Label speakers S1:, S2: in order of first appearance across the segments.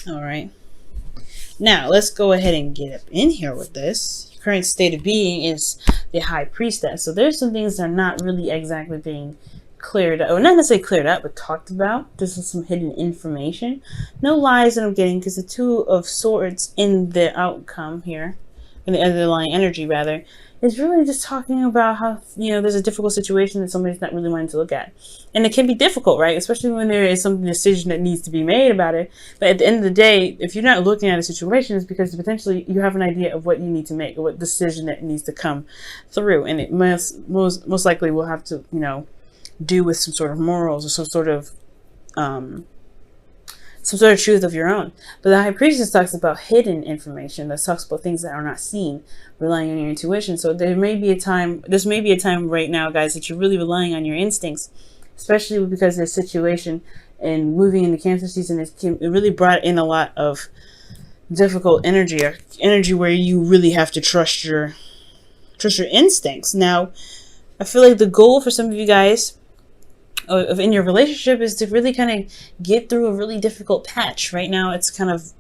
S1: All right. Now, let's go ahead and get up in here with this. Your current state of being is the High Priestess. So there's some things that are not really exactly being cleared up, or not necessarily cleared up, but talked about. This is some hidden information. No lies that I'm getting, because the Two of Swords in the outcome here, in the underlying energy rather, is really just talking about how, there's a difficult situation that somebody's not really wanting to look at. And it can be difficult, right? Especially when there is some decision that needs to be made about it. But at the end of the day, if you're not looking at a situation, it's because potentially you have an idea of what you need to make, or what decision that needs to come through. And it most likely will have to, do with some sort of morals, or some sort of truth of your own. But the High Priestess talks about hidden information, that talks about things that are not seen, relying on your intuition. So this may be a time right now, guys, that you're really relying on your instincts, especially because there's situation and moving into Cancer season. It really brought in a lot of difficult energy, or energy where you really have to trust your instincts. Now, I feel like the goal for some of you guys in your relationship is to really kind of get through a really difficult patch. Right now it's kind of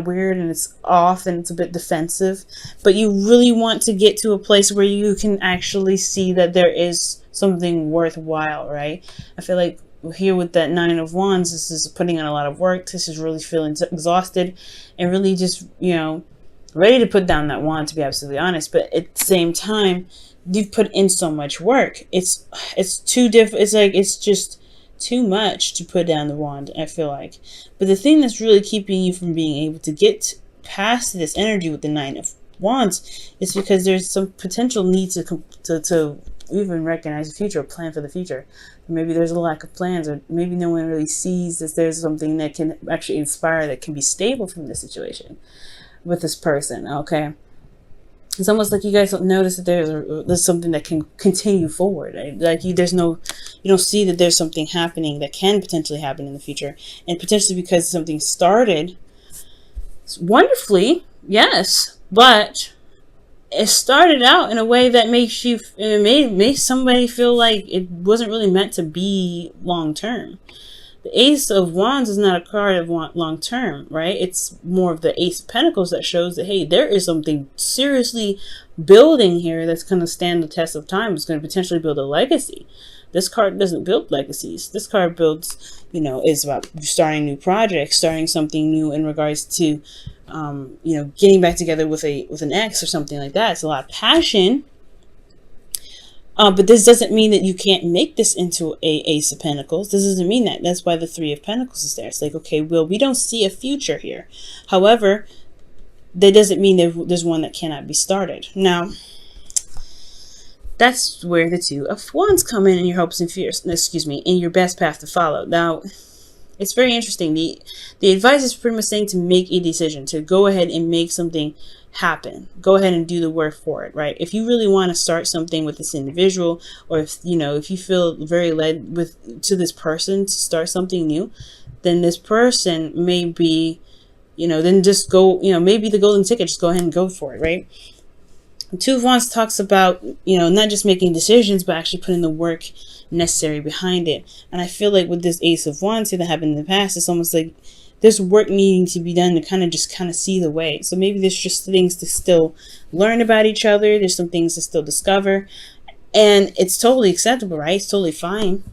S1: weird, and it's off, and it's a bit defensive, but you really want to get to a place where you can actually see that there is something worthwhile, right? I feel like here with that Nine of Wands, this is putting in a lot of work. This is really feeling exhausted and really just, ready to put down that wand, to be absolutely honest. But at the same time, you've put in so much work. It's too it's just too much to put down the wand, I feel like. But the thing that's really keeping you from being able to get past this energy with the Nine of Wands is because there's some potential need to even recognize the future, or plan for the future. Maybe there's a lack of plans, or maybe no one really sees that there's something that can actually inspire, that can be stable from this situation with this person. Okay. It's almost like you guys don't notice that there's something that can continue forward. Right? Like you don't see that there's something happening that can potentially happen in the future, and potentially because something started wonderfully, yes, but it started out in a way that made somebody feel like it wasn't really meant to be long term. The Ace of Wands is not a card of long term, right? It's more of the Ace of Pentacles that shows that, hey, there is something seriously building here that's going to stand the test of time. It's going to potentially build a legacy. This card doesn't build legacies. This card builds, is about starting new projects, starting something new in regards to, getting back together with an ex or something like that. It's a lot of passion. But this doesn't mean that you can't make this into a Ace of Pentacles. This doesn't mean that. That's why the Three of Pentacles is there. It's like, okay, well, we don't see a future here. However, that doesn't mean there's one that cannot be started. Now, that's where the Two of Wands come in your hopes and fears. In your best path to follow. Now, it's very interesting. The advice is pretty much saying to make a decision, to go ahead and make something happen. Go ahead and do the work for it, right? If you really want to start something with this individual, or if you feel very led to this person to start something new, then this person may be, then just go, maybe the golden ticket, just go ahead and go for it, right? Two of Wands talks about, not just making decisions, but actually putting the work necessary behind it. And I feel like with this Ace of Wands here that happened in the past, it's almost like there's work needing to be done to kind of see the way. So maybe there's just things to still learn about each other. There's some things to still discover. And it's totally acceptable, right? It's totally fine.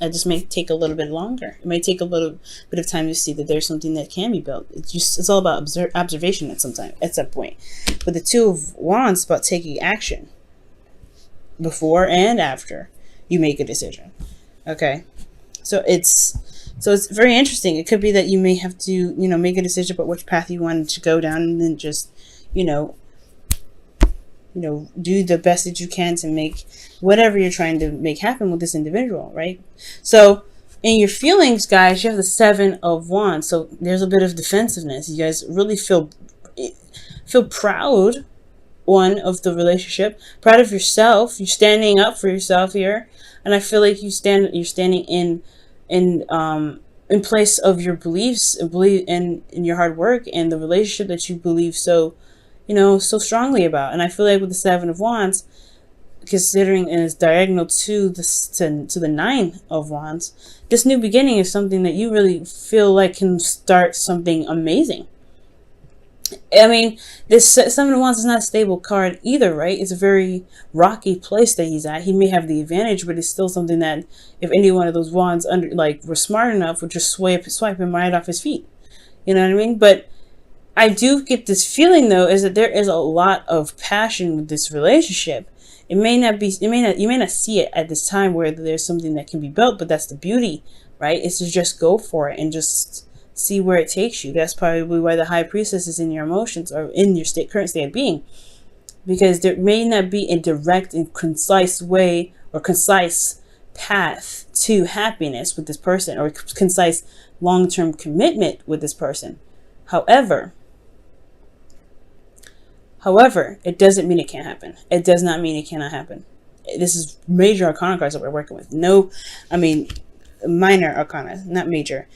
S1: It just may take a little bit longer. It may take a little bit of time to see that there's something that can be built. It's all about observation at some point. But the Two of Wands is about taking action before and after you make a decision. Okay, so it's very interesting. It could be that you may have to make a decision about which path you wanted to go down, and then just do the best that you can to make whatever you're trying to make happen with this individual, right? So in your feelings, guys, you have the Seven of Wands. So there's a bit of defensiveness. You guys really feel proud, of the relationship, proud of yourself. You're standing up for yourself here, and I feel like you're standing in place of your beliefs, in your hard work and the relationship that you believe so strongly about. And I feel like with the Seven of Wands, considering and is diagonal to the Nine of Wands, this new beginning is something that you really feel like can start something amazing. I mean, this Seven of Wands is not a stable card either, right? It's a very rocky place that he's at. He may have the advantage, but it's still something that if any one of those wands were smart enough, would just swipe him right off his feet. You know what I mean? But I do get this feeling though, is that there is a lot of passion with this relationship. You may not see it at this time where there's something that can be built, but that's the beauty, right? It's to just go for it and just see where it takes you. That's probably why the High Priestess is in your emotions or in your current state of being, because there may not be a direct and concise way or concise path to happiness with this person, or concise long-term commitment with this person. However, it doesn't mean it can't happen. It does not mean it cannot happen. This is major arcana cards that we're working with. Minor arcana, not major.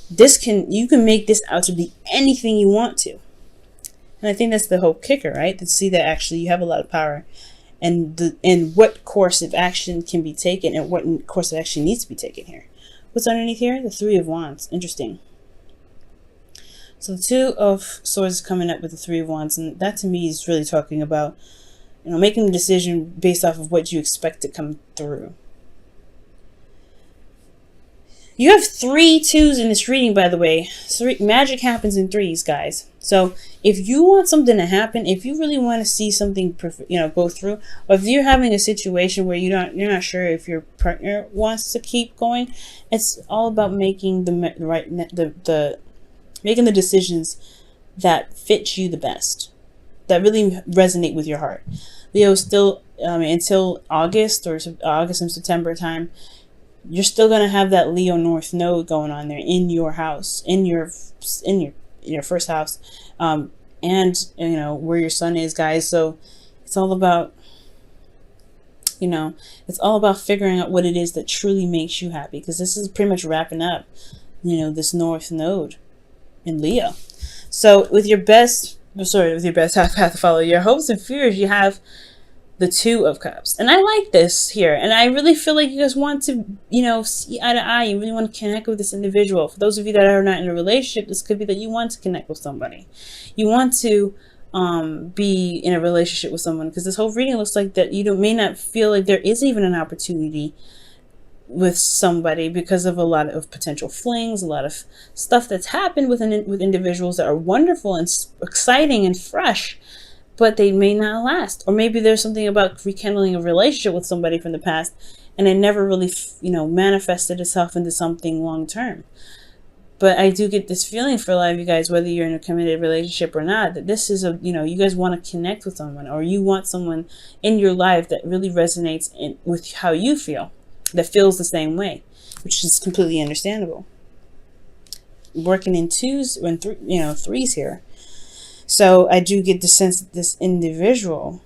S1: You can make this out to be anything you want to. And I think that's the whole kicker, right? To see that actually you have a lot of power, and what course of action can be taken, and what course of action needs to be taken here. What's underneath here? The Three of Wands. Interesting. So the Two of Swords is coming up with the Three of Wands, and that to me is really talking about, making a decision based off of what you expect to come through. You have 3 2s in this reading, by the way. Magic happens in 3s, guys. So if you want something to happen, if you really want to see something, go through, or if you're having a situation where you're not sure if your partner wants to keep going, it's all about making making the decisions that fit you the best, that really resonate with your heart. Leo, still until August and September time, you're still going to have that Leo North node going on there in your house, in your first house, and where your sun is, guys. So it's all about figuring out what it is that truly makes you happy, because this is pretty much wrapping up this North node in Leo. So with your best path to follow your hopes and fears, you have the Two of Cups. And I like this here. And I really feel like you guys want to, see eye to eye. You really want to connect with this individual. For those of you that are not in a relationship, this could be that you want to connect with somebody. You want to be in a relationship with someone, because this whole reading looks like that you may not feel like there is even an opportunity with somebody because of a lot of potential flings, a lot of stuff that's happened with individuals that are wonderful and exciting and fresh, but they may not last. Or maybe there's something about rekindling a relationship with somebody from the past, and it never really, manifested itself into something long term. But I do get this feeling for a lot of you guys, whether you're in a committed relationship or not, that this is you guys want to connect with someone, or you want someone in your life that really resonates with how you feel, that feels the same way, which is completely understandable. Working in 2s and 3s here. So I do get the sense that this individual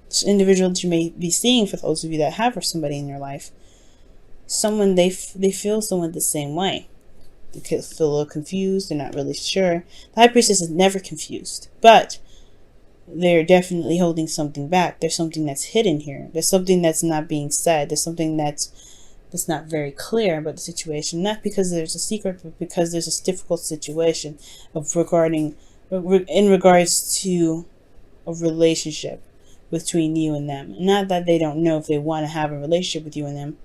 S1: that you may be seeing, for those of you that have somebody in your life, someone they feel someone the same way. They could feel a little confused. They're not really sure. The High Priestess is never confused, but they're definitely holding something back. There's something that's hidden here. There's something that's not being said. There's something that's not very clear about the situation. Not because there's a secret, but because there's a difficult situation in regards to a relationship between you and them. Not that they don't know if they want to have a relationship with you and them.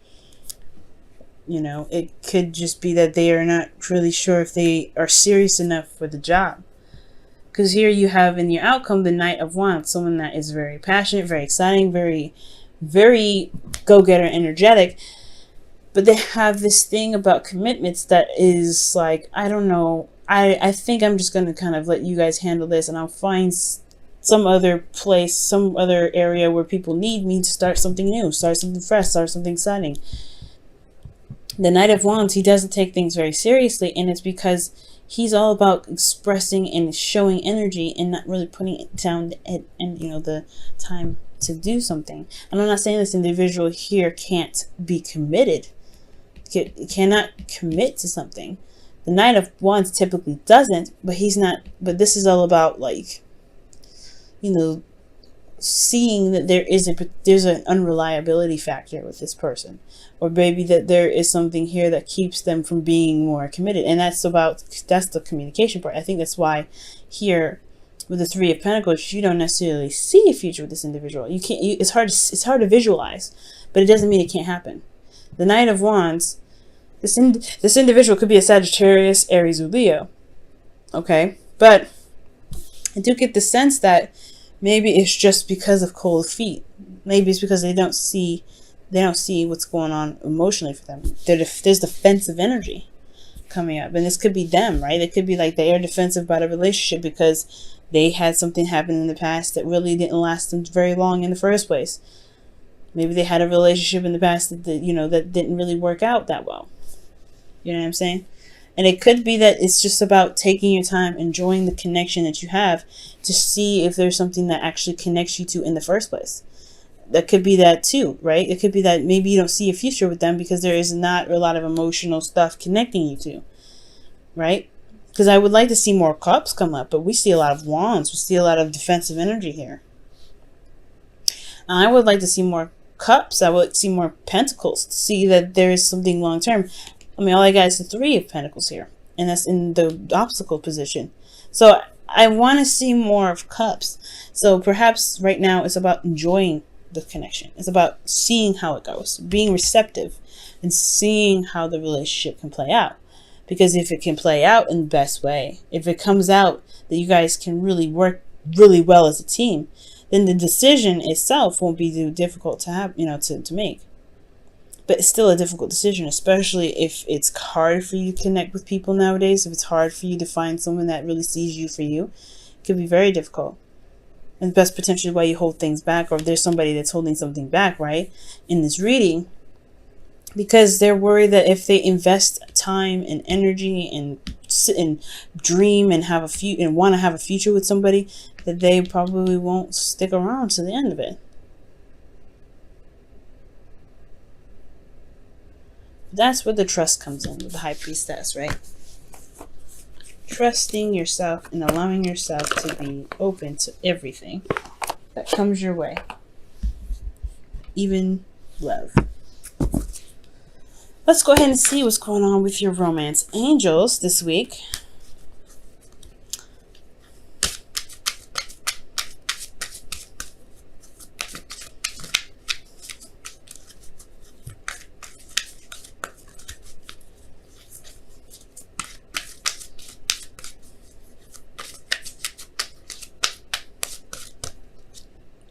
S1: It could just be that they are not really sure if they are serious enough for the job. Because here you have in your outcome the Knight of Wands, someone that is very passionate, very exciting, very, very go-getter, energetic. But they have this thing about commitments that is like, I don't know. I think I'm just going to kind of let you guys handle this, and I'll find some other place, some other area where people need me to start something new, start something fresh, start something exciting. The Knight of Wands, he doesn't take things very seriously, and it's because he's all about expressing and showing energy and not really putting it down and the time to do something. And I'm not saying this individual here can't be committed, cannot commit to something. The Knight of Wands typically doesn't, but he's not. But this is all about seeing that there's an unreliability factor with this person, or maybe that there is something here that keeps them from being more committed, and that's the communication part. I think that's why here with the Three of Pentacles, you don't necessarily see a future with this individual. It's hard to visualize, but it doesn't mean it can't happen. The Knight of Wands, this individual could be a Sagittarius, Aries, or Leo. Okay, but I do get the sense that maybe it's just because of cold feet. Maybe it's because they don't see what's going on emotionally for them. There's defensive energy coming up, and this could be them, right? It could be like they are defensive about a relationship because they had something happen in the past that really didn't last them very long in the first place. Maybe they had a relationship in the past that didn't really work out that well. You know what I'm saying? And it could be that it's just about taking your time, enjoying the connection that you have to see if there's something that actually connects you to in the first place. That could be that too, right? It could be that maybe you don't see a future with them because there is not a lot of emotional stuff connecting you to, right? Because I would like to see more cups come up, but we see a lot of wands. We see a lot of defensive energy here. I would like to see more cups. I would see more pentacles to see that there is something long term. I mean, all I got is the Three of Pentacles here, and that's in the obstacle position. So I want to see more of cups. So perhaps right now it's about enjoying the connection. It's about seeing how it goes, being receptive, and seeing how the relationship can play out. Because if it can play out in the best way, if it comes out that you guys can really work really well as a team, then the decision itself won't be too difficult to have, to make. But it's still a difficult decision, especially if it's hard for you to connect with people nowadays. If it's hard for you to find someone that really sees you for you, it could be very difficult. And that's potentially why you hold things back, or if there's somebody that's holding something back, right, in this reading, because they're worried that if they invest time and energy and sit and dream and want to have a future with somebody, that they probably won't stick around to the end of it. That's where the trust comes in with the High Priestess, right? Trusting yourself and allowing yourself to be open to everything that comes your way. Even love. Let's go ahead and see what's going on with your romance angels this week.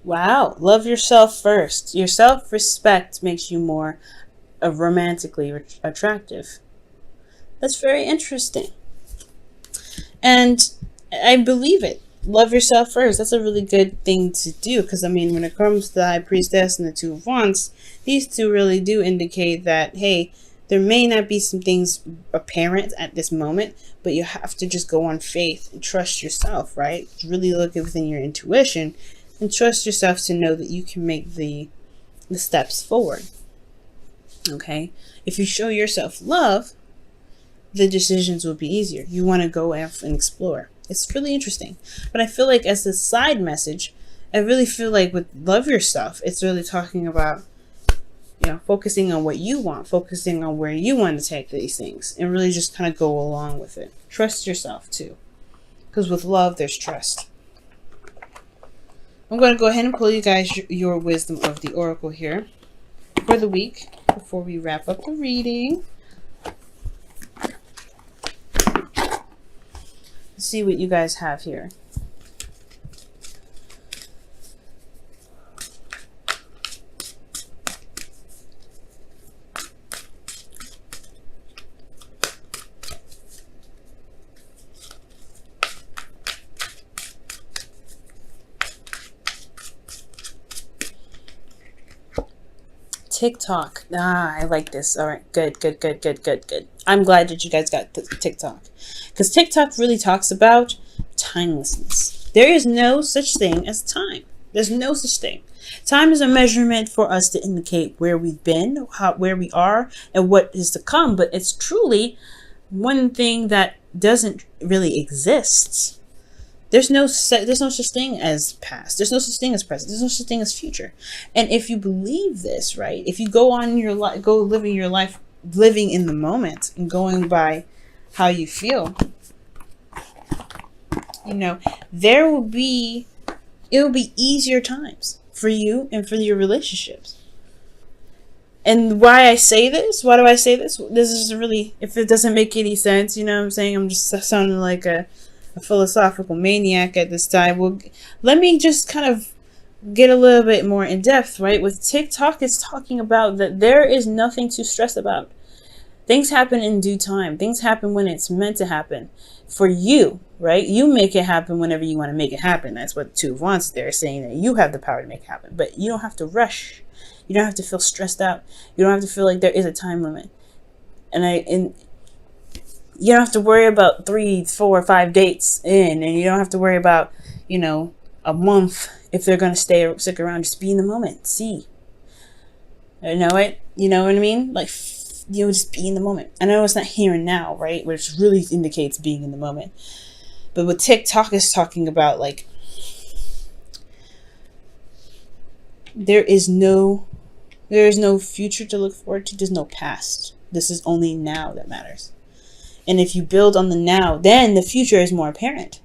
S1: Wow, love yourself first. Your self-respect makes you more romantically attractive. That's very interesting. And I believe it. Love yourself first. That's a really good thing to do, because I mean, when it comes to the High Priestess and the Two of Wands, these two really do indicate that, hey, there may not be some things apparent at this moment, but you have to just go on faith and trust yourself, right? Really look within your intuition and trust yourself to know that you can make the steps forward. Okay? If you show yourself love, the decisions will be easier. You want to go and explore. It's really interesting. But I feel like as a side message, I really feel like with love yourself, it's really talking about, focusing on what you want, focusing on where you want to take these things, and really just kind of go along with it. Trust yourself too. Because with love, there's trust. I'm going to go ahead and pull you guys your wisdom of the oracle here for the week before we wrap up the reading. Let's see what you guys have here. TikTok. I like this. All right, good. I'm glad that you guys got TikTok, because TikTok really talks about timelessness. There is no such thing as time. There's no such thing. Time is a measurement for us to indicate where we've been, where we are, and what is to come. But it's truly one thing that doesn't really exist. There's no such thing as past. There's no such thing as present. There's no such thing as future. And if you believe this, right? If you go on your life, go living your life, living in the moment and going by how you feel, there will be, it will be easier times for you and for your relationships. And why I say this? Why do I say this? This is really, if it doesn't make any sense, what I'm saying? I'm just sounding like a philosophical maniac at this time. Well, let me just kind of get a little bit more in depth, right? With TikTok, it's talking about that there is nothing to stress about. Things happen in due time. Things happen when it's meant to happen for you, right? You make it happen whenever you want to make it happen. That's what Two of Wands there, saying that you have the power to make it happen, but you don't have to rush. You don't have to feel stressed out. You don't have to feel like there is a time limit. And you don't have to worry about 3, 4, 5 dates in, and you don't have to worry about, a month if they're going to stick around. Just be in the moment. See. You know it? You know what I mean? Like, just be in the moment. I know it's not here and now, right? Which really indicates being in the moment. But what TikTok is talking about, like, there is no future to look forward to. There's no past. This is only now that matters. And if you build on the now, then the future is more apparent,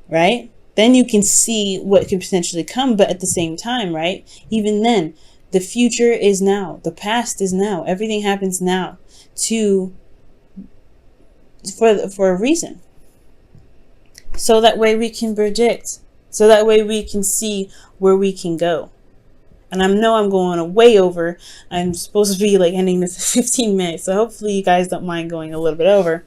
S1: right? Then you can see what could potentially come. But at the same time, right? Even then, the future is now. The past is now. Everything happens now for a reason. So that way we can predict. So that way we can see where we can go. And I know I'm going way over. I'm supposed to be like ending this at 15 minutes. So hopefully you guys don't mind going a little bit over.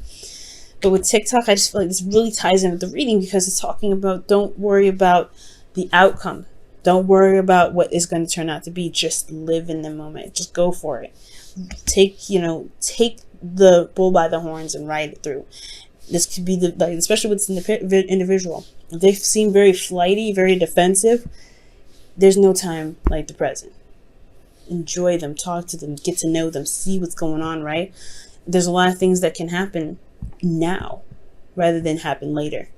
S1: But with TikTok, I just feel like this really ties in with the reading, because it's talking about, don't worry about the outcome. Don't worry about what is going to turn out to be. Just live in the moment. Just go for it. Take the bull by the horns and ride it through. This could be especially with the individual. If they seem very flighty, very defensive, there's no time like the present. Enjoy them, talk to them, get to know them, see what's going on, right? There's a lot of things that can happen now rather than happen later.